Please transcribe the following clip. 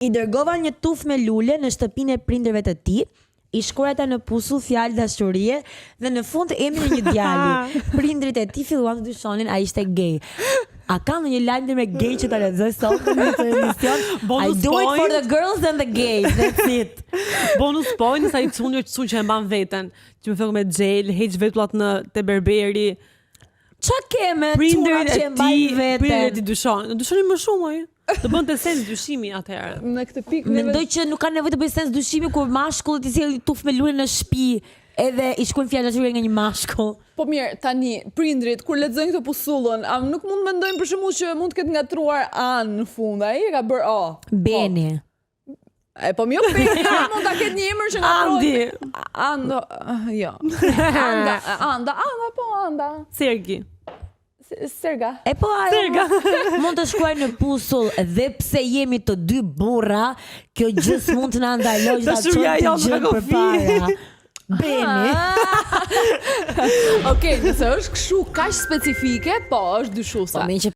I dërgova një tufë me lule në shtëpinë e prindërve të tij. I shkruajta në pusull fjalë dashurie dhe në fund emri një djali. Prindrit e tij filluan të dyshonin ai ishte gay. A ka ndonjë lajm me gay që ta lexoj sot në këtë emision? I do it for the girls and the gays. That's it. Bonus point sa I çunjë që e mban veten. Që më thon me xhel, heq vetullat në te berberi. Qa keme Prindërit që e mbaj tij, veten? prindërit I dyshonin. Dyshonin më shumë ai. Të bënte sens dyshimi atëherë. Në këtë pikë Mendoj që nuk ka nevojë të bëj sens dyshimi kur mashkulli I sjell tufë me lule në shtëpi edhe I shkruajnë fjalë dashurie nga një mashkull. Po mirë, tani prindrit kur lexojnë këtë pusullën, nuk mund mendojnë për shembull që mund të ketë ngatruar An në fund, ai e ka bër O. Beni. Po mirë, Beni mund ta ketë një emër që ngatrojë. Andi. Jo. Anda. Sergi. Serga. E po ajo mund të shkruaj në pusull dhe pse jemi të dy burra, kjo gjë s'mund të na ndalojë ta Dashuria çojmë jote gjë me kofi. përpara. Beni. Okej, nëse është kështu kaq specifike, po është dyshuese. Po me që